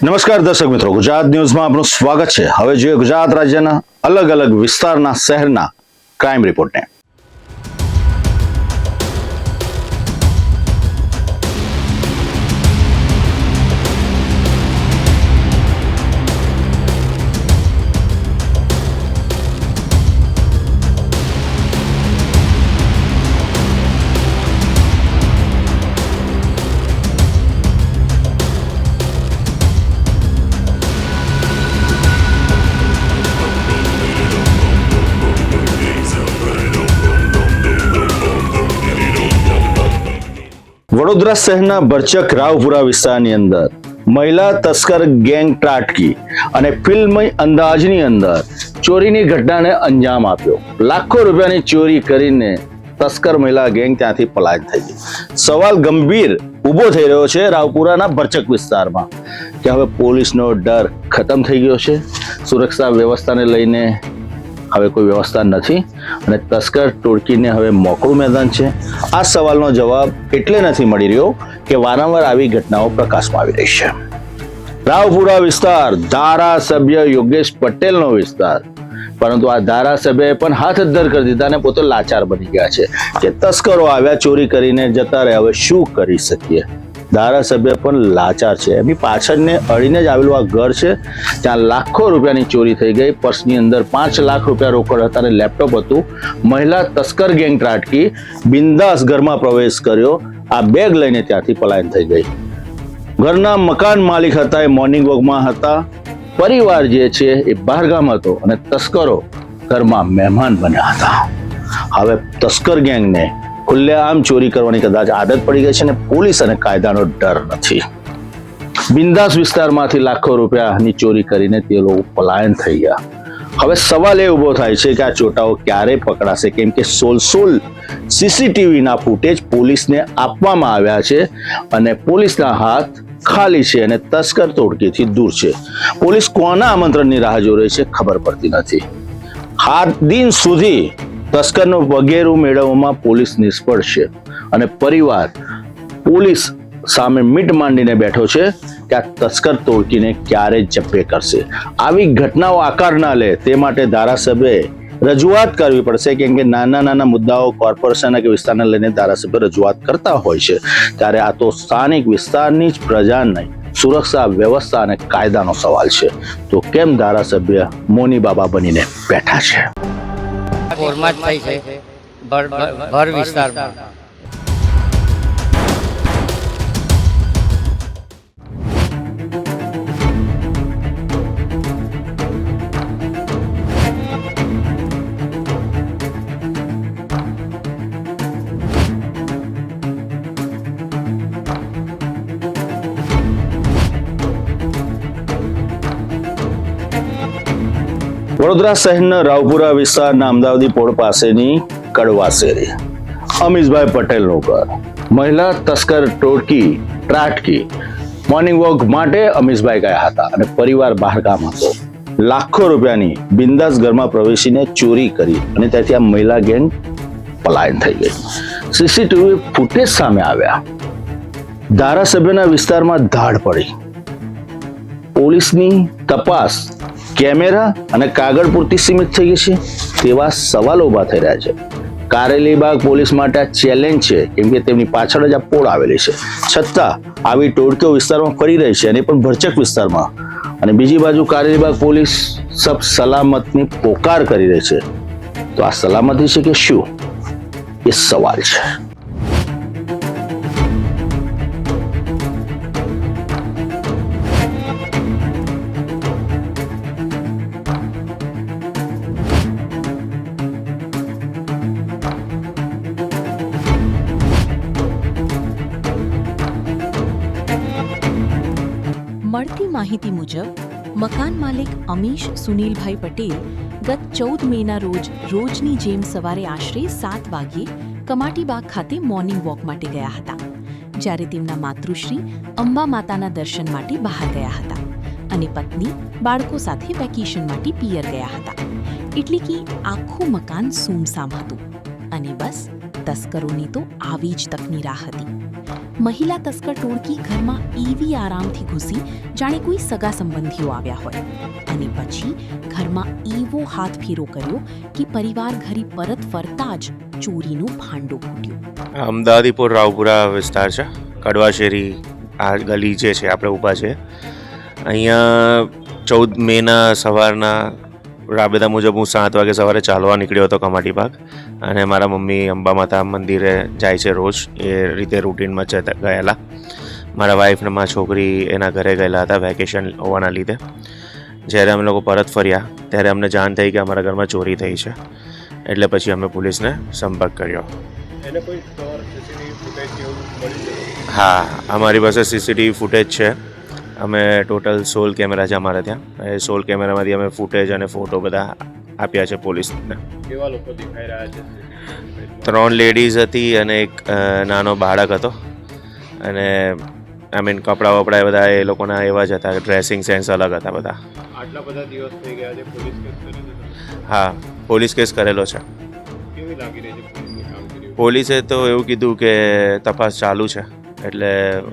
નમસ્કાર દર્શક મિત્રો, ગુજરાત ન્યૂઝમાં આપનું સ્વાગત છે। હવે જોઈએ ગુજરાત રાજ્યના અલગ અલગ વિસ્તારના શહેરના ક્રાઇમ રિપોર્ટને। વડોદરા શહેરના ભરચક રાવપુરા વિસ્તારની અંદર મહિલા તસ્કર ગેંગ ત્રાટકી અને ફિલ્મ અંદાજની અંદર ચોરીની ઘટનાને અંજામ આપ્યો। લાખો રૂપિયાની ચોરી કરીને તસ્કર મહિલા ગેંગ ત્યાંથી પલાયન થઈ ગઈ। સવાલ ગંભીર ઊભો થઈ રહ્યો છે રાવપુરાના ભરચક વિસ્તારમાં કે હવે પોલીસનો ડર ખતમ થઈ ગયો છે, સુરક્ષા વ્યવસ્થાને લઈને હવે કોઈ વ્યવસ્થા નથી અને તસ્કર ટોળકીને હવે મોકળું મેદાન છે। આ સવાલનો જવાબ એટલે નથી મળી રહ્યો કે વારંવાર આવી ઘટનાઓ પ્રકાશમાં આવી રહી છે। રાવપુરા વિસ્તાર ધારાસભ્ય યોગેશ પટેલનો વિસ્તાર, પરંતુ આ ધારાસભ્યએ પણ હાથ અદ્ધર કરી દીધા અને પોતે લાચાર બની ગયા છે કે તસ્કરો આવ્યા, ચોરી કરીને જતા રહ્યા, હવે શું કરી શકીએ। ધારાસભ્ય પણ લાચાર છે। એમની પાછળને અડીને જ આવેલું આ ઘર છે, ત્યાં લાખો રૂપિયાની ચોરી થઈ ગઈ। પર્સની અંદર 5 લાખ રૂપિયા રોકડ હતા અને લેપટોપ હતું। મહિલા તસ્કર ગેંગ ત્રાટકી બિંદાસ ઘરમાં પ્રવેશ કર્યો, આ બેગ લઈને ત્યાંથી પલાયન થઈ ગઈ। ઘરના મકાન માલિક હતા એ મોર્નિંગ વોકમાં હતા, પરિવાર જે છે એ બહારગામ હતો અને તસ્કરો ઘરમાં મહેમાન બન્યા હતા। હવે તસ્કર ગેંગને ખુલ્લેઆમ ચોરી કરવાની કદાચ આદત પડી ગઈ છે અને પોલીસ અને કાયદાનો ડર નથી। બિંદાસ વિસ્તારમાંથી લાખો રૂપિયાની ચોરી કરીને તે લોકો પલાયન થઈ ગયા। હવે સવાલ એ ઉભો થાય છે કે આ ચોટાઓ ક્યારે પકડાશે, કેમ કે 16 સીસીટીવીના ફૂટેજ પોલીસને આપવામાં આવ્યા છે અને પોલીસના હાથ ખાલી છે અને તસ્કર ટોળકીથી દૂર છે। પોલીસ કોના આમંત્રણની રાહ જોઈ રહી છે ખબર પડતી નથી। 7 દિન સુધી તસ્કરનો વગેરે મેળવવામાં પોલીસ નિષ્ફળ છે અને પરિવાર પોલીસ સામે મીટ માંડીને બેઠો છે કે આ તસ્કર ટોળકીને ક્યારે જપ્પે કરશે। આવી ઘટનાઓ આકાર ના લે તે માટે ધારાસભ્યએ રજૂઆત કરવી પડશે, કેમ કે નાના નાના મુદ્દાઓ કોર્પોરેશન કે વિસ્તારને લઈને ધારાસભ્ય રજૂઆત કરતા હોય છે, ત્યારે આ તો સ્થાનિક વિસ્તારની જ પ્રજા નહીં, સુરક્ષા વ્યવસ્થા અને કાયદાનો સવાલ છે। તો કેમ ધારાસભ્ય મોની બાબા બનીને બેઠા છે? કોરમાં જ થઈ છે ભર વિસ્તારમાં। વડોદરા શહેરના રાવપુરા વિસ્તારના અમદાવાદી પોળ પાસેની કડવા શેરી અમીશભાઈ પટેલનું ઘર। મહિલા તસ્કર ટોળકી ત્રાટકી મોર્નિંગ વોક માટે અમીશભાઈ ગયા હતા અને પરિવાર બહારગામ હતો। લાખો રૂપિયાની બિંદાસ ઘરમાં પ્રવેશીને ચોરી કરી અને ત્યાંથી આ મહિલા ગેંગ પલાયન થઈ ગઈ। સીસીટીવી ફૂટેજ સામે આવ્યા, ધારાસભ્યના વિસ્તારમાં ધાડ પડી। પોલીસની તપાસ કેમેરા અને કાગળ પૂરતી સીમિત થઈ ગઈ છે તેવા સવાલો ઉભા થઈ રહ્યા છે। કારેલીબાગ પોલીસ માટે આ ચેલેન્જ છે, કેમ કે તેમની પાછળ જ આ પોળ આવેલી છે, છતાં આવી ટોળકીઓ વિસ્તારમાં ફરી રહી છે અને પણ ભરચક વિસ્તારમાં। અને બીજી બાજુ કારેલીબાગ પોલીસ સબ સલામતની પોકાર કરી રહી છે, તો આ સલામતી છે કે શું એ સવાલ છે। મળતી માહિતી મુજબ મકાન માલિક અમીશ સુનિલભાઈ પટેલ ગત 14 મેના રોજની જેમ સવારે આશરે 7 વાગ્યે કમાટીબાગ ખાતે મોર્નિંગ વોક માટે ગયા હતા, જ્યારે તેમના માતૃશ્રી અંબા માતાના દર્શન માટે બહાર ગયા હતા અને પત્ની બાળકો સાથે વેકેશન માટે પિયર ગયા હતા। એટલે કે આખું મકાન સૂમસામ હતું અને બસ તસ્કરોની તો આવી જ તકની રાહ હતી। મહિલા તસ્કર ટોળકી ઘરમાં એવી આરામથી ઘૂસી જાણે કોઈ સગા સંબંધીઓ આવ્યા હોય અને પછી ઘરમાં એવો હાથ ફેરો કર્યો કે પરિવાર ઘરે પરત ફરતા જ ચોરીનું ભાંડું ફૂટ્યું. અમદાવાદીપુર રાવપુરા વિસ્તાર છે, કડવા શેરી આ ગલી જે છે આપણે ઊભા છે અહીંયા 14 મેના સવારના રાબેતા મુજબ હું 7 વાગે સવારે ચાલવા નીકળ્યો હતો કમાટી બાગ અને મારા મમ્મી અંબા માતા મંદિરે જાય છે રોજ, એ રીતે રૂટીનમાં ગયેલા. મારા વાઈફ ને મારા છોકરી એના ઘરે ગયેલા હતા વેકેશન હોવાના લીધે. જ્યારે અમે લોકો પરત ફર્યા ત્યારે અમને જાણ થઈ કે અમારા ઘરમાં ચોરી થઈ છે, એટલે પછી અમે પોલીસને સંપર્ક કર્યો. હા, અમારી પાસે સીસીટીવી ફૂટેજ છે. અમે ટોટલ 16 કેમેરા છે અમારે ત્યાં. એ 16 કેમેરામાંથી અમે ફૂટેજ અને ફોટો બધા આપ્યા છે પોલીસને. કેવા લોકો દેખાઈ રહ્યા છે? 3 લેડીઝ હતી અને એક નાનો બાળક હતો. અને કપડાં વપડા બધા એ લોકોના એવા જ હતા, ડ્રેસિંગ સેન્સ અલગ હતા બધા. આટલા બધા દિવસ થઈ ગયા છે, પોલીસ કેસ કરેલો છે? હા, પોલીસ કેસ કરેલો છે. કેવી લાગી રહી છે પોલીસની કામગીરી? પોલીસે તો એવું કીધું કે તપાસ ચાલુ છે, એટલે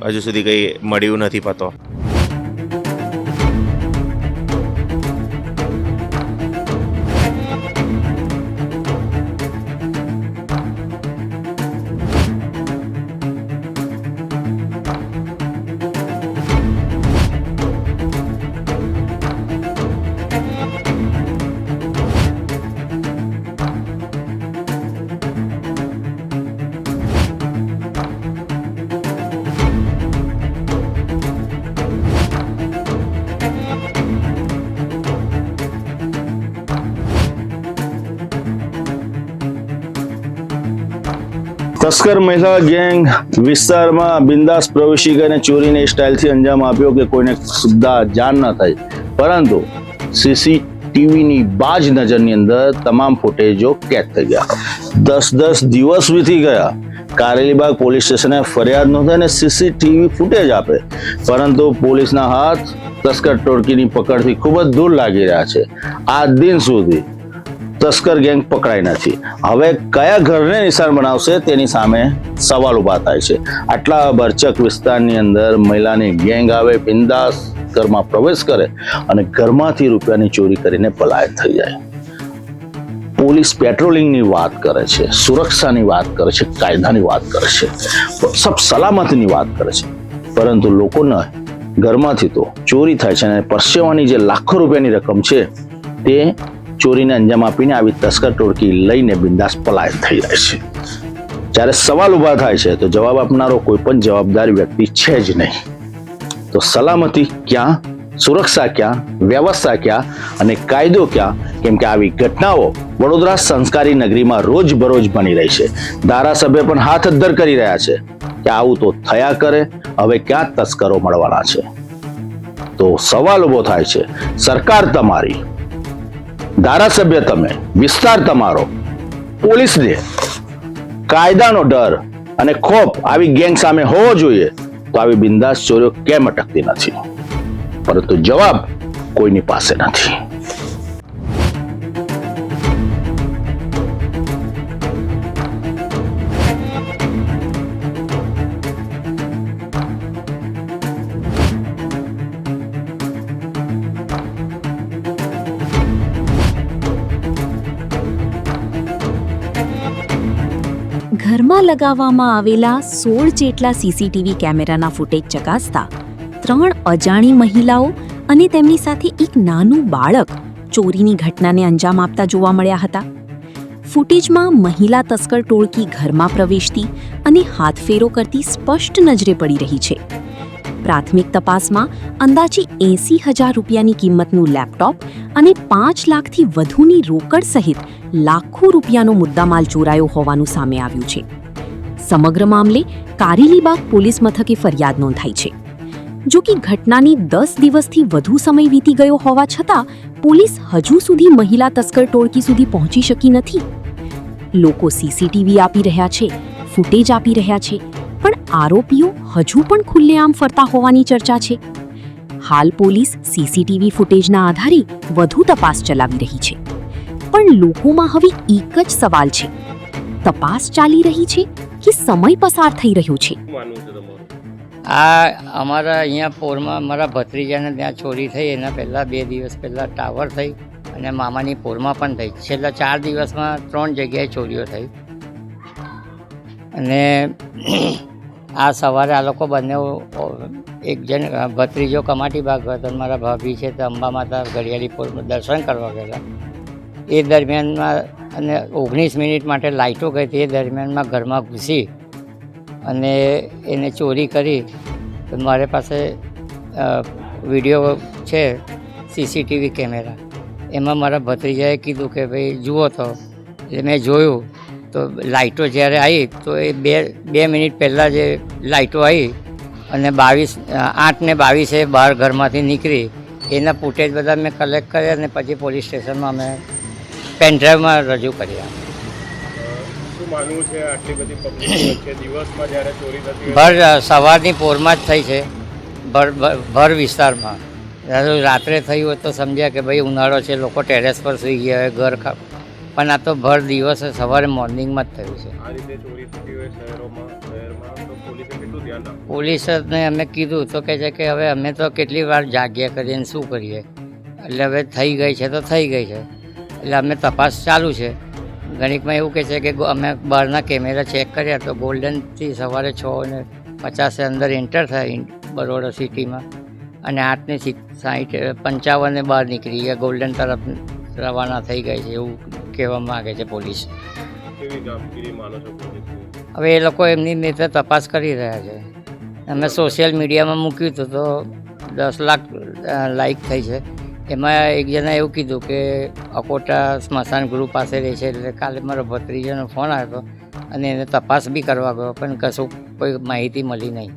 હજુ સુધી કંઈ મળ્યું નથી પતો. તસ્કર મહિલા ગેંગ વિસ્તારમાં બિંદાસ પ્રવેશી ગઈને ચોરીને સ્ટાઇલથી અંજામ આપ્યો કે કોઈને સુદ્ધા જાણ ન થઈ, પરંતુ સીસીટીવીની બાજ નજરની અંદર તમામ ફૂટેજો કેદ થઈ ગયા. 10 દિવસ વીતી ગયા. કારેલીબાગ પોલીસ સ્ટેશને ફરિયાદ નોંધાઈ અને સીસીટીવી ફૂટેજ આપે, પરંતુ પોલીસના હાથ તસ્કર ટોળકીની પકડથી ખૂબ જ દૂર લાગી રહ્યા છે. આ દિન સુધી તસ્કર ગેંગ પકડાઈ નથી. હવે કયા ઘરને નિશાન બનાવશે તેની સામે સવાલ ઉભા થાય છે. આટલા બરચક વિસ્તારની અંદર મહિલાની ગેંગ આવે, બિંદાસ ઘરમાં પ્રવેશ કરે અને ઘરમાંથી રૂપિયાની ચોરી કરીને પલાયન થઈ જાય. પોલીસ પેટ્રોલિંગની વાત કરે છે, સુરક્ષાની વાત કરે છે, કાયદાની વાત કરે છે, સબ સલામતીની વાત કરે છે, પરંતુ લોકોના ઘરમાંથી તો ચોરી થાય છે અને પરસેવાની જે લાખો રૂપિયાની રકમ છે તે ચોરીને અંજામ આપીને આવી તસ્કર ટોળકી લઈને બિંદાસ પલાયન થઈ જાય છે. જ્યારે સવાલ ઉભા થાય છે તો જવાબ આપનારો કોઈ પણ જવાબદાર વ્યક્તિ છે જ નહીં. તો સલામતી ક્યાં, સુરક્ષા ક્યાં, વ્યવસ્થા ક્યાં અને કાયદો ક્યાં? કેમ કે આવી ઘટનાઓ વડોદરા સંસ્કારી નગરીમાં રોજબરોજ બની રહી છે. ધારાસભ્ય પણ હાથ અદ્ધર કરી રહ્યા છે કે આવું તો થયા કરે, હવે ક્યાં તસ્કરો મળવાના છે? તો સવાલ ઉભો થાય છે, સરકાર તમારી, ધારાસભ્ય તમે, વિસ્તાર તમારો, પોલીસને કાયદાનો ડર અને ખોફ આવી ગેંગ સામે હોવો જોઈએ, તો આવી બિંદાસ ચોરીઓ કેમ અટકતી નથી? પરંતુ જવાબ કોઈની પાસે નથી. ઘરમાં લગાવવામાં આવેલા 16 જેટલા સીસીટીવી કેમેરાના ફૂટેજ ચકાસતા 3 અજાણી મહિલાઓ અને તેમની સાથે એક નાનું બાળક ચોરીની ઘટનાને અંજામ આપતા જોવા મળ્યા હતા. ફૂટેજમાં મહિલા તસ્કર ટોળકી ઘરમાં પ્રવેશતી અને હાથફેરો કરતી સ્પષ્ટ નજરે પડી રહી છે. પ્રાથમિક તપાસમાં અંદાજે 80,000 રૂપિયાની કિંમતનું લેપટોપ અને 5 લાખથી વધુની રોકડ સહિત લાખો રૂપિયાનો મુદ્દામાલ ચોરાયો હોવાનું સામે આવ્યું છે. સમગ્ર મામલે કારેલીબાગ પોલીસ મથકે ફરિયાદ નોંધાઈ છે. જો કે ઘટનાની 10 દિવસથી વધુ સમય વીતી ગયો હોવા છતાં પોલીસ હજુ સુધી મહિલા તસ્કર ટોળકી સુધી પહોંચી શકી નથી. લોકો સીસીટીવી આપી રહ્યા છે, ફૂટેજ આપી રહ્યા છે, પણ આરોપીઓ હજુ પણ ખુલ્લેઆમ ફરતા હોવાની ચર્ચા છે. હાલ પોલીસ સીસીટીવી ફૂટેજના આધારે વધુ તપાસ ચલાવી રહી છે. પણ લોકોમાં હવે એક જ સવાલ છે, તપાસ ચાલી રહી છે કે સમય પસાર થઈ રહ્યો છે. શું માનવું છે તમારું? આ અમારા અહીંયા પોરમાં મારા ભત્રીજાને ત્યાં ચોરી થઈ. એના પહેલાં 2 દિવસ પહેલાં ટાવર થઈ અને મામાની પોરમાં પણ થઈ. છેલ્લા 4 દિવસમાં 3 જગ્યાએ ચોરીઓ થઈ. અને આ સવારે આ લોકો બંને એક જણ ભત્રીજો કમાટી બાગ ગયો હતો અને મારા ભાભી છે તે અંબા માતા ઘડિયાળી પોરમાં દર્શન કરવા ગયેલા. એ દરમિયાનમાં અને 19 મિનિટ માટે લાઇટો ગઈ હતી. એ દરમિયાનમાં ઘરમાં ઘૂસી અને એને ચોરી કરી. તો મારી પાસે વિડીયો છે, CCTV કેમેરા. એમાં મારા ભત્રીજાએ કીધું કે ભાઈ જુઓ તો. એટલે મેં જોયું તો લાઇટો જ્યારે આવી તો એ બે મિનિટ પહેલાં જે લાઇટો આવી અને 8:22 બહાર ઘરમાંથી નીકળી. એના ફૂટેજ બધા મેં કલેક્ટ કર્યા અને પછી પોલીસ સ્ટેશનમાં અમે પેનડ્રાઈવમાં રજૂ કર્યા. શું માનવું છે આટલી બધી પબ્લિક વચ્ચે દિવસમાં જ્યારે ચોરી થતી હોય? સવારની પોરમાં જ થઈ છે, ભર વિસ્તારમાં. રાત્રે થયું હોય તો સમજ્યા કે ભાઈ ઉનાળો છે, લોકો ટેરેસ પર સૂઈ ગયા હોય, ઘર પણ આ તો ભર દિવસે સવારે મોર્નિંગમાં જ થયું છે. આ રીતે ચોરી થતી હોય શહેરમાં તો પોલીસે કેટલું ધ્યાન રાખવું? પોલીસને અમે કીધું તો કહે છે કે હવે અમે તો કેટલી વાર જાગ્યા કરીએ ને શું કરીએ. એટલે હવે થઈ ગઈ છે તો થઈ ગઈ છે. એટલે અમે તપાસ ચાલુ છે. ગણિતમાં એવું કહે છે કે અમે બહારના કેમેરા ચેક કર્યા તો ગોલ્ડનથી સવારે 6:50 અંદર એન્ટર થાય બરોડા સિટીમાં અને 8:55 બહાર નીકળી ગયા. ગોલ્ડન તરફ રવાના થઈ ગઈ છે એવું કહેવા માગે છે પોલીસ. કેવી કામગીરી માનો છો પોલીસની? હવે એ લોકો એમની રીતે તપાસ કરી રહ્યા છે. અમે સોશિયલ મીડિયામાં મૂક્યું હતું તો 10 લાખ લાઈક થઈ છે. એમાં એક જણા એવું કીધું કે અકોટા સ્મશાન ગૃહ પાસે રહે છે. એટલે કાલે મારો ભત્રીજાનો ફોન આવ્યો હતો અને એને તપાસ બી કરવા ગયો પણ કશું કોઈ માહિતી મળી નહીં.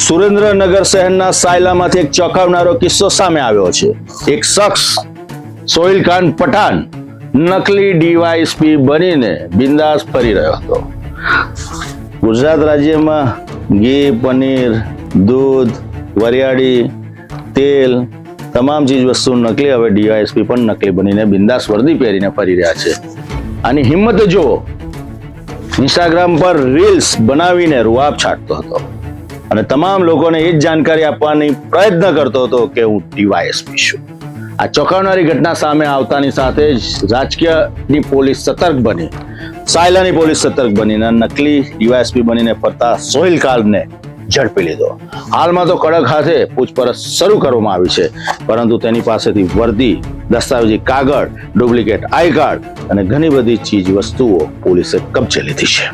સુરેન્દ્રનગર શહેરના સાયલામાંથી એક ચોંકાવનારો કિસ્સો સામે આવ્યો છે. એક શખ્સ સોહિલ ખાન પઠાણ નકલી ડીવાયએસપી બનીને બિંદાસ ફરી રહ્યો હતો. ગુજરાત રાજ્યમાં ઘી, પનીર, દૂધ, વરિયાળી, તેલ તમામ ચીજ વસ્તુ નકલી. હવે ડીવાયએસપી પણ નકલી બનીને બિંદાસ વર્દી પહેરીને ફરી રહ્યા છે. આની હિંમત જુઓ. ઇન્સ્ટાગ્રામ પર રીલ્સ બનાવીને રૂઆબ છાંટતો હતો અને તમામ લોકોને એ જ જાણકારી આપવાની પ્રયત્ન કરતો હતો કે હું ડીવાયએસપી છું. આ ચોંકાવનારી ઘટના સામે આવતાની સાથે જ રાજકીયની પોલીસ સતર્ક બની, સાયલાની પોલીસ સતર્ક બનીને નકલી ડીવાયએસપી બનીને ફરતા સોહિલ ખાનને ઝડપી લીધો. હાલમાં તો કડક હાથે પૂછપરછ શરૂ કરવામાં આવી છે, પરંતુ તેની પાસેથી વર્દી, દસ્તાવેજી કાગળ, ડુપ્લિકેટ આઈ કાર્ડ અને ઘણી બધી ચીજ વસ્તુઓ પોલીસે કબજે લીધી છે.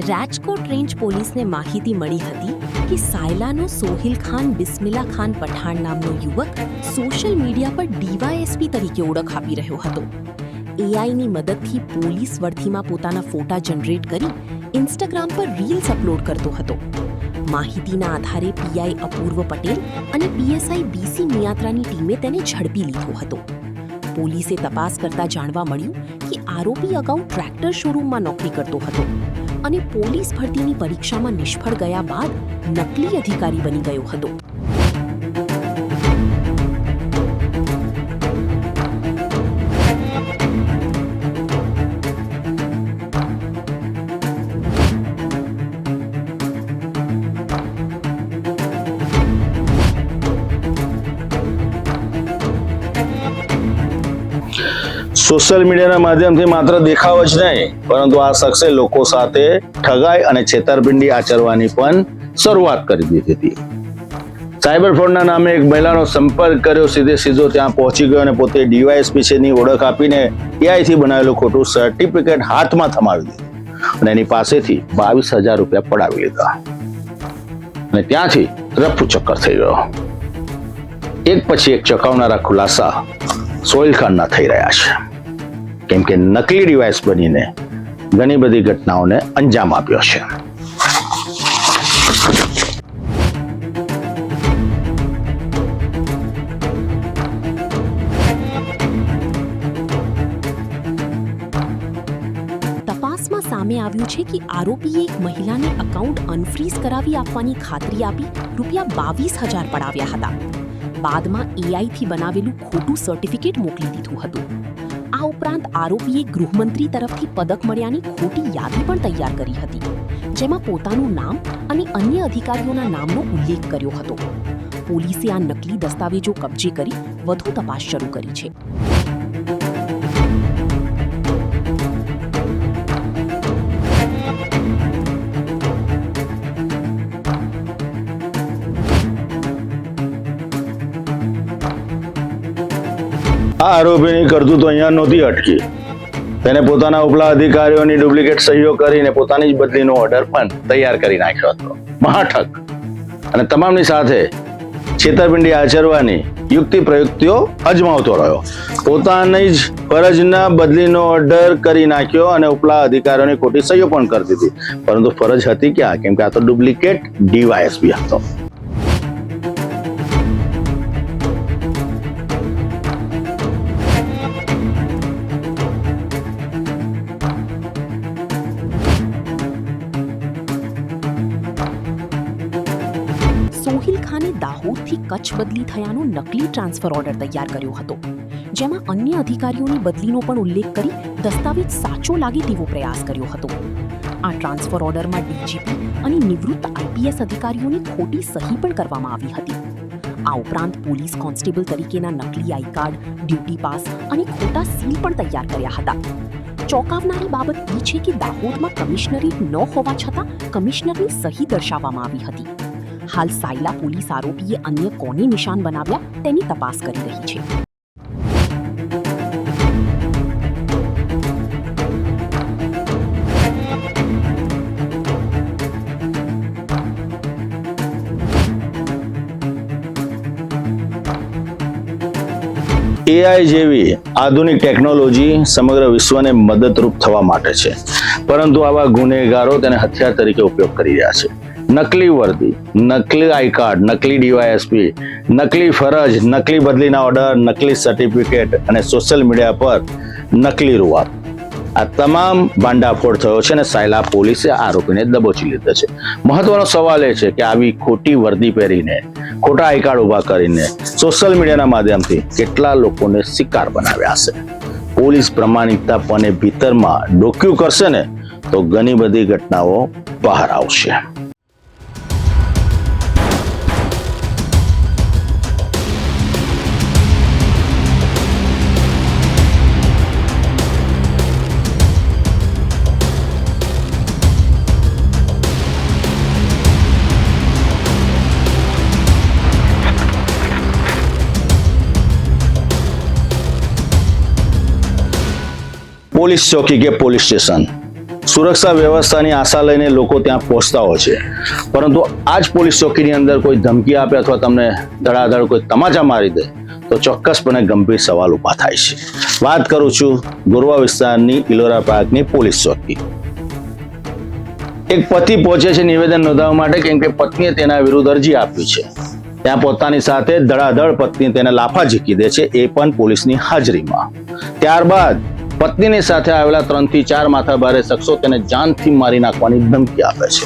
રાજકોટ રેન્જ પોલીસને માહિતી મળી હતી કે સાયલાનો સોહિલ ખાન બિસ્મિલ્લા ખાન પઠાણ નામનો યુવક સોશિયલ મીડિયા પર ડીવાયએસપી તરીકે ઓળખ આપી રહ્યો હતો. એઆઈની મદદથી પોલીસ વર્દીમાં પોતાના ફોટા જનરેટ કરી ઇન્સ્ટાગ્રામ પર રીલ્સ અપલોડ કરતો હતો. માહિતીના આધારે પીઆઈ અપૂર્વ પટેલ અને પીએસઆઈ બીસી મિયાત્રાની ટીમે તેને ઝડપી લીધો હતો. પોલીસે તપાસ કરતા જાણવા મળ્યું કે આરોપી અગાઉ ટ્રેક્ટર શોરૂમમાં નોકરી કરતો હતો અને પોલીસ ભરતીની પરીક્ષામાં નિષ્ફળ ગયા બાદ નકલી અધિકારી બની ગયો હતો. સોશિયલ મીડિયાના માધ્યમથી માત્ર દેખાવ જ નહીં, પરંતુ આ શખ્સે લોકો સાથે ઠગાઈ અને છેતરપિંડી આચરવાની પણ શરૂઆત કરી દીધી હતી. સાયબર ફ્રોડના નામે એક મહિલાનો સંપર્ક કર્યો, સીધો ત્યાં પહોંચી ગયો અને પોતે ડીવાયએસપી છે ની ઓળખ આપીને AI થી બનાવેલું ખોટું સર્ટિફિકેટ હાથમાં થમાવી દીધું અને એની પાસેથી 22,000 રૂપિયા પડાવી લીધા અને ત્યાંથી રફુ ચક્કર થઈ ગયો. એક પછી એક ચોંકાવનારા ખુલાસા સોહિલ ખાનના થઈ રહ્યા છે, કેમ કે નકલી ડિવાઇસ બનીને ઘણી બધી ઘટનાઓને અંજામ આપ્યો છે. તપાસમાં સામે આવ્યું છે કે આરોપીએ એક મહિલાને એકાઉન્ટ અનફ્રીઝ કરાવી આપવાની ખાતરી આપી રૂપિયા 22,000 પડાવ્યા હતા. બાદમાં AI થી બનાવેલું ખોટું સર્ટિફિકેટ મોકલી દીધું હતું. આ ઉપરાંત આરોપીએ ગૃહમંત્રી તરફથી પદક મળ્યાની ખોટી યાદી પણ તૈયાર કરી હતી, જેમાં પોતાનું નામ અને અન્ય અધિકારીઓના નામનો ઉલ્લેખ કર્યો હતો. પોલીસે આ નકલી દસ્તાવેજો કબજે કરી વધુ તપાસ શરૂ કરી છે. આ આરોપીની કરતૂત અહીંયા નહોતી અટકી. તેને પોતાના ઉપલા અધિકારીઓની ડુપ્લિકેટ સહીઓ કરીને પોતાની જ બદલીનો ઓર્ડર પણ તૈયાર કરી નાખ્યો હતો. મહાઠગ અને તમામની સાથે છેતરપિંડી આચરવાની યુક્તિ પ્રયુક્તિઓ અજમાવતો રહ્યો. પોતાની જ ફરજના બદલીનો ઓર્ડર કરી નાખ્યો અને ઉપલા અધિકારીઓની ખોટી સહીઓ પણ કરી દીધી, પરંતુ ફરજ હતી ક્યાં, કેમ કે આ તો ડુપ્લિકેટ ડીવાયએસપી હતો. સોહિલ ખાને દાહોદથી કચ્છ બદલી થયાનો નકલી ટ્રાન્સફર ઓર્ડર તૈયાર કર્યો હતો, જેમાં અન્ય અધિકારીઓની બદલીનો પણ ઉલ્લેખ કરી દસ્તાવેજ સાચો લાગે તેવો પ્રયાસ કર્યો હતો. આ ટ્રાન્સફર ઓર્ડરમાં ડીજીપી અને નિવૃત્ત IPS અધિકારીઓની ખોટી સહી પણ કરવામાં આવી હતી. આ ઉપરાંત પોલીસ કોન્સ્ટેબલ તરીકેના નકલી આઈ કાર્ડ, ડ્યુટી પાસ અને ખોટા સીલ પણ તૈયાર કર્યા હતા. ચોંકાવનારી બાબત એ છે કે દાહોદમાં કમિશનરેટ ન હોવા છતાં કમિશનરની સહી દર્શાવવામાં આવી હતી. હાલ સાયલા પોલીસ આરોપીએ અન્ય કોને નિશાન બનાવ્યા તેની તપાસ કરી રહી છે. AI જેવી આધુનિક ટેકનોલોજી સમગ્ર વિશ્વને મદદરૂપ થવા માટે છે, પરંતુ આવા ગુનેગારો તેને હથિયાર તરીકે ઉપયોગ કરી રહ્યા છે. નકલી વર્દી, નકલી આઈ કાર્ડ, નકલી ડીવાયએસપી, નકલી ફરજ, નકલી બદલીના ઓર્ડર, નકલી સર્ટિફિકેટ અને સોશિયલ મીડિયા પર નકલી રૂઆબ, આ તમામ ભાંડાફોડ થયો છે અને સાયલા પોલીસે આરોપીને દબોચી લીધો છે. મહત્વનો સવાલ એ છે કે આવી ખોટી વર્દી પહેરીને, ખોટા આઈ કાર્ડ ઉભા કરીને સોશિયલ મીડિયાના માધ્યમથી કેટલા લોકોને શિકાર બનાવ્યા હશે. પોલીસ પ્રમાણિકતા પણ ભીતરમાં ડોક્યું કરશે ને તો ઘણી બધી ઘટનાઓ બહાર આવશે. પોલીસ ચોકી કે પોલીસ સ્ટેશન, સુરક્ષા વ્યવસ્થાની આશા લઈને લોકો ત્યાં પહોંચતા હોય છે, પરંતુ આ જ પોલીસ ચોકીની અંદર કોઈ ધમકી આપે અથવા તમને ધડાધડ કોઈ તમાચા મારી દે તો ચોક્કસપણે ગંભીર સવાલ ઊભા થાય છે. વાત કરું છું ગોરવા વિસ્તારની ઇલોરા પાર્કની પોલીસ ચોકી. એક પતિ પહોંચે છે નિવેદન નોંધાવવા માટે, કેમ કે પત્નીએ તેના વિરુદ્ધ અરજી આપી છે. ત્યાં પોતાની સાથે ધડાધડ પત્ની તેને લાફા ઝીકી દે છે, એ પણ પોલીસની હાજરીમાં. ત્યારબાદ પત્નીની સાથે આવેલા 3 થી 4 માથાભારે શખ્સો તેને જાનથી મારી નાખવાની ધમકી આપે છે.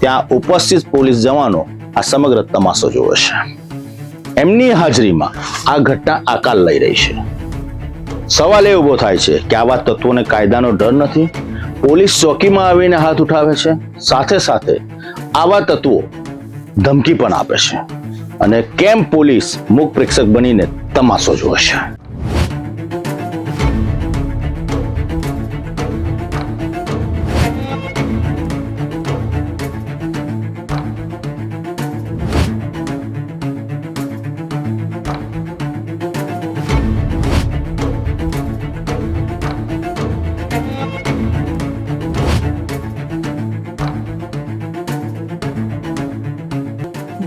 ત્યાં ઉપસ્થિત પોલીસ જવાનો આ સમગ્ર તમાશો જોવે છે. એમની હાજરીમાં આ ઘટના આકાર લઈ રહી છે. સવાલ એ ઉભો થાય છે કે આવા તત્વોને કાયદાનો ડર નથી? પોલીસ ચોકીમાં આવીને હાથ ઉઠાવે છે, સાથે સાથે આવા તત્વો ધમકી પણ આપે છે, અને કેમ પોલીસ મૂક પ્રેક્ષક બનીને તમાશો જોવે છે?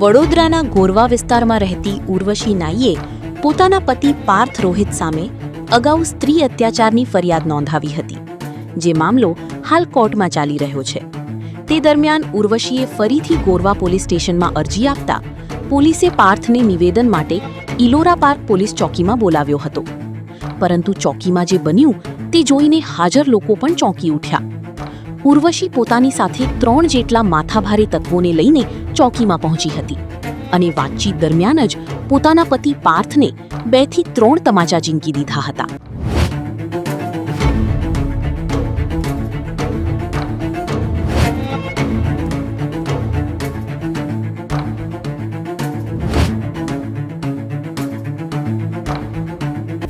વડોદરાના ગોરવા વિસ્તારમાં રહેતી ઉર્વશી નાઈએ પોતાના પતિ પાર્થ રોહિત સામે અગાઉ સ્ત્રી અત્યાચારની ફરિયાદ નોંધાવી હતી, જે મામલો હાલ કોર્ટમાં ચાલી રહ્યો છે. તે દરમિયાન ઉર્વશીએ ફરીથી ગોરવા પોલીસ સ્ટેશનમાં અરજી આપતા પોલીસે પાર્થને નિવેદન માટે ઇલોરા પાર્ક પોલીસ ચોકીમાં બોલાવ્યો હતો. પરંતુ ચોકીમાં જે બન્યું તે જોઈને હાજર લોકો પણ ચોંકી ઉઠ્યા. ઉર્વશી પોતાની સાથે 3 જેટલા માથાભારે તત્વોને લઈને ચોકીમાં પહોંચી હતી અને વાતચીત દરમિયાન જ પોતાના પતિ પાર્થને 2 થી 3 તમાચા ઝીંકી દીધા હતા.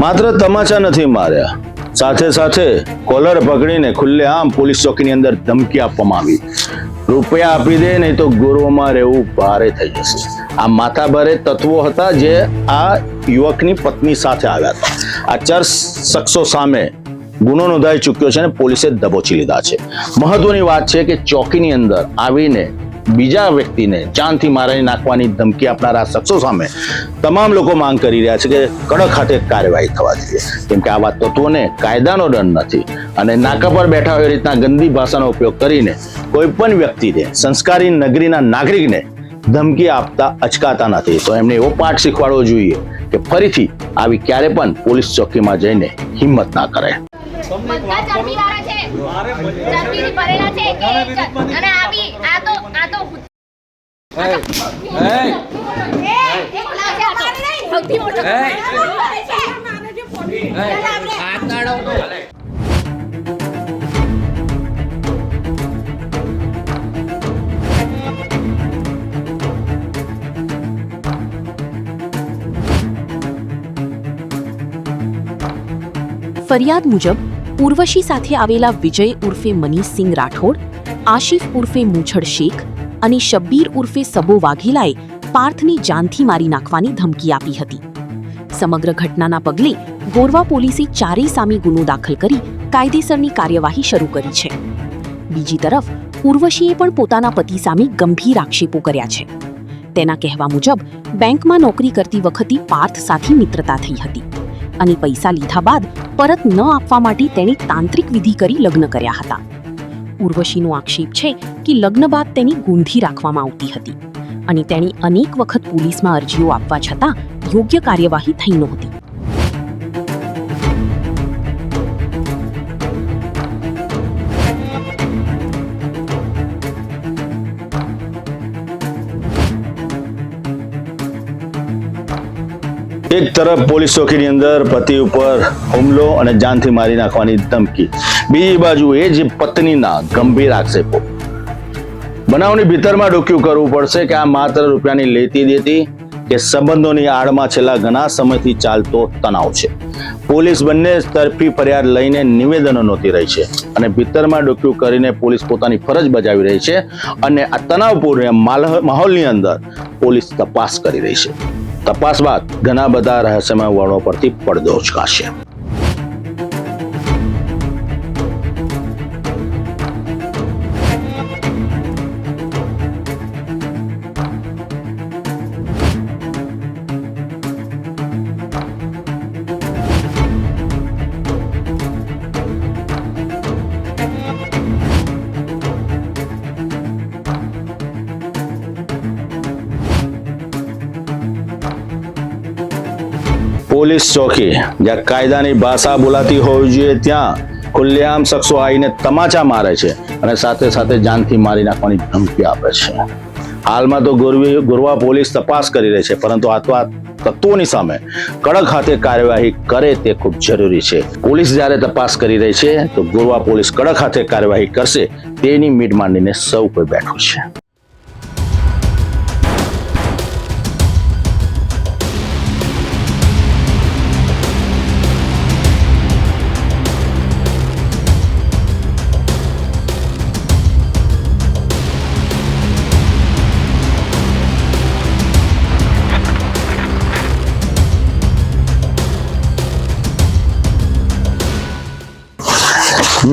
માત્ર તમાચા નથી માર્યા, સાથે સાથે કોલર પકડીને ખુલ્લેઆમ પોલીસ ચોકીની અંદર ધમકી આપવામાં આવી. રૂપિયા આપી દે નહીં તો ગોરવામાં રહેવું ભારે થઈ જશે. આ માથાભારે તત્વો હતા જે આ યુવકની પત્ની સાથે આવ્યા હતા. આ 4 શખ્સો સામે ગુનો નોંધાઈ ચૂક્યો છે અને પોલીસે દબોચી લીધા છે. મહત્વની વાત છે કે ચોકીની અંદર આવીને બીજા વ્યક્તિને જાનથી મારી નાખવાની ધમકી આપનારા શખ્સો સામે તમામ લોકો માંગ કરી રહ્યા છે કે કડક હાથે કાર્યવાહી થવા જોઈએ, કેમ કે આવા તત્વોને કાયદાનો ડર નથી અને નાકા પર બેઠા હોય એ રીતના ગંદી ભાષાનો ઉપયોગ કરીને કોઈ પણ વ્યક્તિને, સંસ્કારી નગરીના નાગરિકને ધમકી આપતા અચકાતા નથી. તો એમને એવો પાઠ શીખવાડવો જોઈએ કે ફરીથી આવી ક્યારે પણ પોલીસ ચોકીમાં જઈને હિંમત ના કરે. બધા ચરબીવાળા છે, ચરબીથી ભરેલા છે અને આ તો સૌથી મોટો ફરિયાદ મુજબ ઉર્વશી સાથે આવેલા વિજય ઉર્ફે મનીષસિંહ રાઠોડ, આશિફ ઉર્ફે મૂછડ શેખ અને શબ્બીર ઉર્ફે સબો વાઘેલાએ પાર્થની જાનથી મારી નાખવાની ધમકી આપી હતી. સમગ્ર ઘટનાના પગલે ગોરવા પોલીસે ચારેય સામે ગુનો દાખલ કરી કાયદેસરની કાર્યવાહી શરૂ કરી છે. બીજી તરફ ઉર્વશીએ પણ પોતાના પતિ સામે ગંભીર આક્ષેપો કર્યા છે. તેના કહેવા મુજબ બેંકમાં નોકરી કરતી વખતે પાર્થ સાથે મિત્રતા થઈ હતી અને પૈસા લીધા બાદ પરત ન આપવા માટે તેણે તાંત્રિક વિધિ કરી લગ્ન કર્યા હતા. ઉર્વશીનો આક્ષેપ છે કે લગ્ન બાદ તેની ગૂંધી રાખવામાં આવતી હતી અને તેણે અનેક વખત પોલીસમાં અરજીઓ આપવા છતાં યોગ્ય કાર્યવાહી થઈ નહોતી. એક તરફ પોલીસ ચોકીની અંદર પતિ ઉપર હુમલો અને જાનથી મારી નાખવાની ધમકી, બીજી બાજુ એ જ પત્નીના ગંભીર આક્ષેપો. બનાવની ભીતરમાં ડોક્યું કરવું પડશે કે આ માત્ર રૂપિયાની લેતી દેતી કે સંબંધોની આડમાં છેલ્લા ઘણા સમયથી ચાલતો તણાવ છે. પોલીસ બંને તરફી ફરિયાદ લઈને નિવેદનો નોંધી રહી છે અને ભીતરમાં ડોક્યું કરીને પોલીસ પોતાની ફરજ બજાવી રહી છે અને આ તણાવપૂર્ણ માહોલની અંદર પોલીસ તપાસ કરી રહી છે. તપાસ બાદ ઘણા બધા રહસ્યમય વળો પરથી પડદો ઉચકાશે. પોલીસ ચોકી જ્યાં કાયદાની ભાષા બોલાતી હોવી જોઈએ ત્યાં ખુલ્લેઆમ શખ્સો આવીને તમાચા મારે છે અને સાથે સાથે જાનથી મારી નાખવાની ધમકી આપે છે. હાલમાં તો ગોરવા પોલીસ તપાસ કરી રહી છે, પરંતુ આ તત્વોની સામે કડક હાથે કાર્યવાહી કરે તે ખૂબ જરૂરી છે. પોલીસ જ્યારે તપાસ કરી રહી છે તો ગોરવા પોલીસ કડક હાથે કાર્યવાહી કરશે તેની મીટ માંડીને સૌ કોઈ બેઠું છે.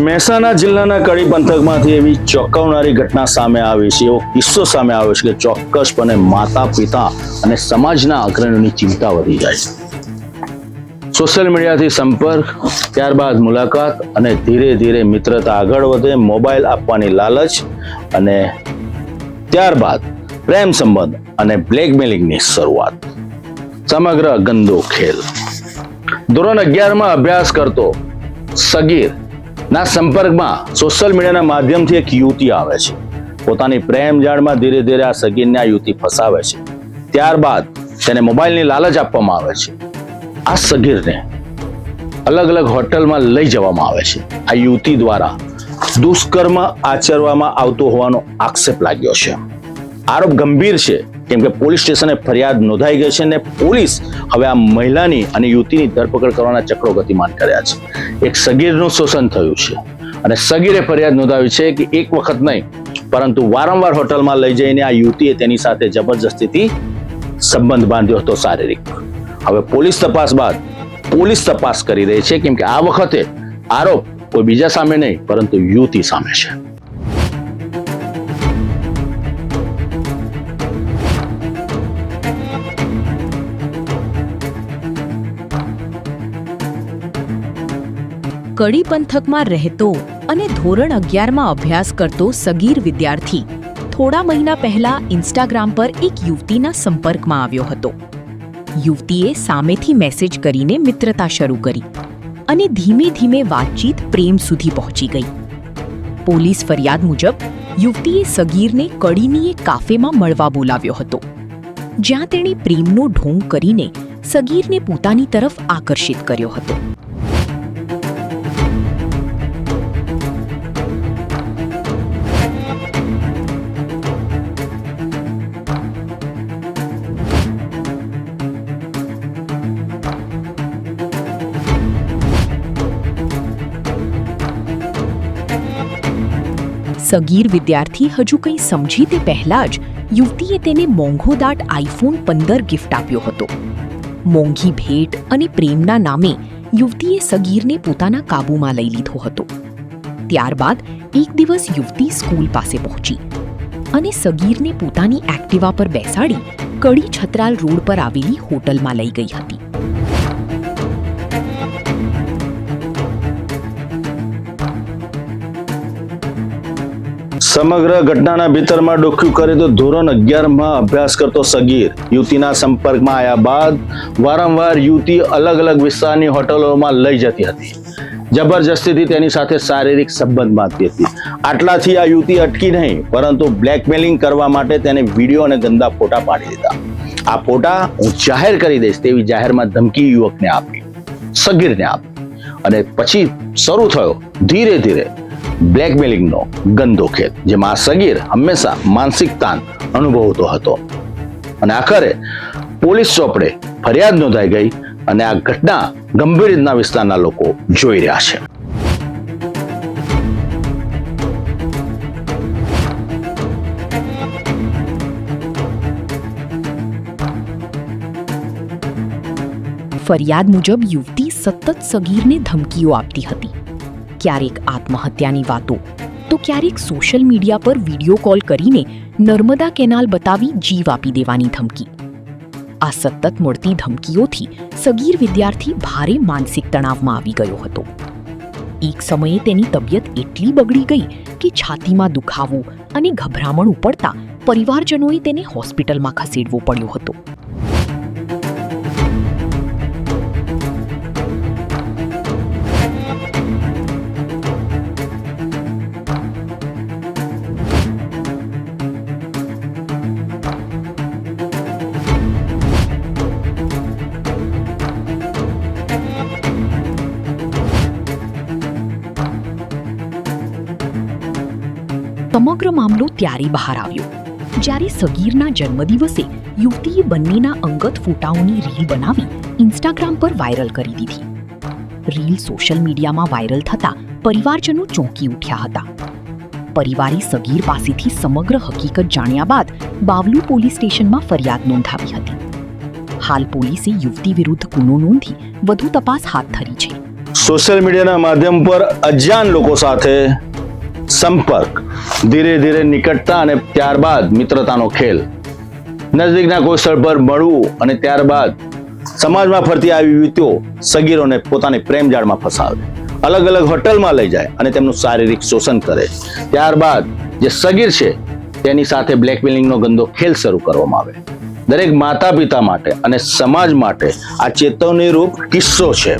મહેસાણા જિલ્લાના કડી પંથકમાંથી એવી ચોંકાવનારી ઘટના સામે આવી છે, એવો કિસ્સો સામે આવ્યો છે કે ચોક્કસપણે માતા પિતા અને સમાજના અગ્રણીઓની ચિંતા વધી જાય છે. સોશિયલ મીડિયાથી સંપર્ક, ત્યારબાદ મુલાકાત અને ધીરે ધીરે મિત્રતા આગળ વધે, મોબાઈલ આપવાની લાલચ અને ત્યારબાદ પ્રેમ સંબંધ અને બ્લેકમેલિંગની શરૂઆત. સમગ્ર ગંદો ખેલ. ધોરણ 11માં અભ્યાસ કરતો સગીર ના સંપર્કમાં સોશિયલ મીડિયાના માધ્યમથી એક યુવતી આવે છે. પોતાની પ્રેમ જાળમાં ધીરે ધીરે આ સગીરને આ યુવતી ફસાવે છે. ત્યારબાદ તેને મોબાઈલની લાલચ આપવામાં આવે છે. આ સગીરને અલગ અલગ હોટલમાં લઈ જવામાં આવે છે. આ યુવતી દ્વારા દુષ્કર્મ આચરવામાં આવતો હોવાનો આક્ષેપ લાગ્યો છે. આરોપ ગંભીર છે, કેમ કે પોલીસ સ્ટેશને ફરિયાદ નોંધાઈ ગઈ છે અને પોલીસ હવે આ મહિલાની અને યુવતીની ધરપકડ કરવાના ચક્રો ગતિમાન કર્યા છે. એક સગીરનું શોષણ થયું છે અને સગીરે ફરિયાદ નોંધાવી છે કે એક વખત નહીં પરંતુ વારંવાર હોટલમાં લઈ જઈને આ યુવતીએ તેની સાથે જબરજસ્તીથી સંબંધ બાંધ્યો હતો, શારીરિક. હવે પોલીસ તપાસ બાદ પોલીસ તપાસ કરી રહી છે, કેમ કે આ વખતે આરોપ કોઈ બીજા સામે નહીં પરંતુ યુવતી સામે છે. કડી પંથકમાં રહેતો અને ધોરણ 11માં અભ્યાસ કરતો સગીર વિદ્યાર્થી થોડા મહિના પહેલા ઇન્સ્ટાગ્રામ પર એક યુવતીના સંપર્કમાં આવ્યો હતો. યુવતીએ સામેથી મેસેજ કરીને મિત્રતા શરૂ કરી અને ધીમે ધીમે વાતચીત પ્રેમ સુધી પહોંચી ગઈ. પોલીસ ફરિયાદ મુજબ યુવતીએ સગીરને કડીની એક કાફેમાં મળવા બોલાવ્યો હતો, જ્યાં તેણે પ્રેમનો ઢોંગ કરીને સગીરને પોતાની તરફ આકર્ષિત કર્યો હતો. સગીર વિદ્યાર્થી હજુ કંઈ સમજી તે પહેલા જ યુવતીએ તેને મોંઘો દાટ આઈફોન 15 ગિફ્ટ આપ્યો હતો. મોંઘી ભેટ અને પ્રેમના નામે યુવતીએ સગીરને પોતાના કાબૂમાં લઈ લીધો હતો. ત્યારબાદ એક દિવસ યુવતી સ્કૂલ પાસે પહોંચી અને સગીરને પોતાની એક્ટિવા પર બેસાડી કડી છત્રાલ રોડ પર આવેલી હોટલમાં લઈ ગઈ હતી. સમગ્ર ઘટનાના ભીતરમાં ડોક્યું કરે તો ધોરણ 11માં અભ્યાસ કરતો સગીર યુવતીના સંપર્કમાં આવ્યા બાદ વારંવાર યુવતી અલગ અલગ વિસ્તારની હોટલોમાં લઈ જતી હતી. જબરજસ્તીથી તેની સાથે શારીરિક સંબંધ બાંધતી હતી. આટલાથી આ યુવતી અટકી નહીં પરંતુ બ્લેકમેલિંગ કરવા માટે તેને વિડીયો અને ગંદા ફોટા પાડી દીધા. આ ફોટા હું જાહેર કરી દઈશ તેવી જાહેરમાં ધમકી યુવકને આપી, સગીરને આપી અને પછી શરૂ થયો ધીરે ધીરે બ્લેકમેલિંગનો ગંદો ખેલ, જેમાં આ સગીર હંમેશા માનસિક તાણ અનુભવતો હતો અને આખરે પોલીસ ચોપડે ફરિયાદ નોંધાઈ ગઈ અને આ ઘટના ગંભીર રીતના વિસ્તારના લોકો જોઈ રહ્યા છે. ફરિયાદ મુજબ યુવતી સતત સગીરને ધમકીઓ આપતી હતી. ક્યારેક આત્મહત્યાની વાતો તો ક્યારેક સોશિયલ મીડિયા પર વિડીયો કોલ કરીને નર્મદા કેનાલ બતાવી જીવ આપી દેવાની ધમકી. આ સતત મળતી ધમકીઓથી સગીર વિદ્યાર્થી ભારે માનસિક તણાવમાં આવી ગયો હતો. એક સમયે તેની તબિયત એટલી બગડી ગઈ કે છાતીમાં દુખાવો અને ગભરામણ ઉપડતા પરિવારજનોએ તેને હોસ્પિટલમાં ખસેડવો પડ્યો હતો. સમગ્ર મામલો ત્યારે બહાર આવ્યો જ્યારે સગીરના જન્મદિવસે યુવતીએ બંનેના અંગત ફોટાઓની રીલ બનાવી ઇન્સ્ટાગ્રામ પર વાયરલ કરી દીધી. રીલ સોશિયલ મીડિયામાં વાયરલ થતાં પરિવારજનો ચોંકી ઉઠ્યા હતા. પરિવારે સગીર પાસેથી સમગ્ર હકીકત જાણ્યા બાદ બાવલુ પોલીસ સ્ટેશનમાં ફરિયાદ નોંધાવી હતી. હાલ પોલીસે યુવતી વિરુદ્ધ ગુનો નોંધી વધુ તપાસ હાથ ધરી છે. સોશિયલ મીડિયાના માધ્યમ પર અજાણ લોકો સાથે સંપર્ક, ધીરે ધીરે નિકટતા અને ત્યારબાદ મિત્રતાનો ખેલ, નજદીકના કોઈ સ્થળ પર મળવું અને ત્યારબાદ સમાજમાં ફરતી આવી યુવતીઓ સગીરોને પોતાની પ્રેમ જાળમાં ફસાવે, અલગ અલગ હોટલમાં લઈ જાય અને તેમનું શારીરિક શોષણ કરે. ત્યારબાદ જે સગીર છે તેની સાથે બ્લેકમેલિંગનો ગંદો ખેલ શરૂ કરવામાં આવે. દરેક માતા પિતા માટે અને સમાજ માટે આ ચેતવણીરૂપ કિસ્સો છે.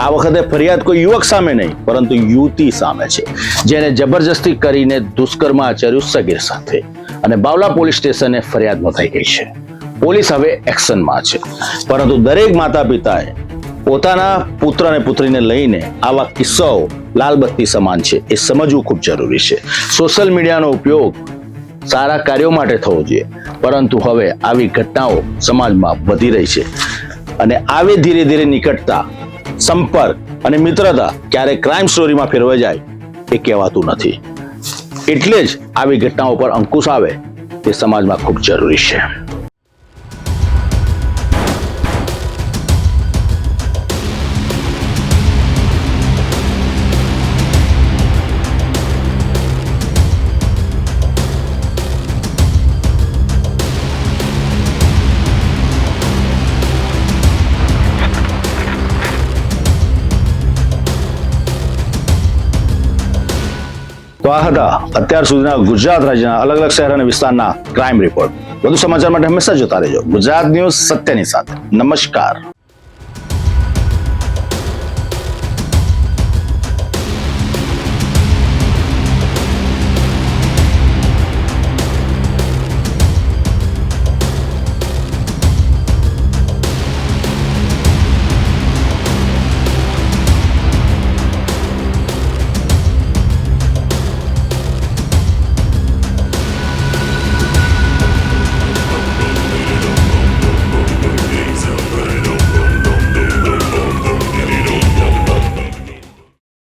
આ વખતે ફરિયાદ કોઈ યુવક સામે નહીં પરંતુ યુવતી સામે છે, જેને જબરજસ્તી કરીને દુષ્કર્મ આચર્યું સગીર સાથે, અને બાવલા પોલીસ સ્ટેશને ફરિયાદ નોંધાઈ ગઈ છે. પોલીસ હવે એક્શનમાં છે, પરંતુ દરેક માતા પિતાએ પોતાના પુત્ર અને પુત્રીને લઈને આવા કિસ્સાઓ લાલબત્તી સમાન છે એ સમજવું ખૂબ જરૂરી છે. સોશિયલ મીડિયાનો ઉપયોગ સારા કાર્યો માટે થવો જોઈએ, પરંતુ હવે આવી ઘટનાઓ સમાજમાં વધી રહી છે અને આવી ધીરે ધીરે નિકટતા, સંપર્ક અને મિત્રતા ક્યારે ક્રાઇમ સ્ટોરીમાં ફેરવાઈ જાય એ કહેવાતું નથી. એટલે જ આવી ઘટનાઓ પર અંકુશ આવે તે સમાજમાં ખૂબ જરૂરી છે. તો આ હતા અત્યાર સુધીના ગુજરાત રાજ્યના અલગ અલગ શહેર અને વિસ્તારના ક્રાઇમ રિપોર્ટ. વધુ સમાચાર માટે હંમેશા જોતા રહેજો ગુજરાત ન્યૂઝ, સત્યની સાથે. નમસ્કાર.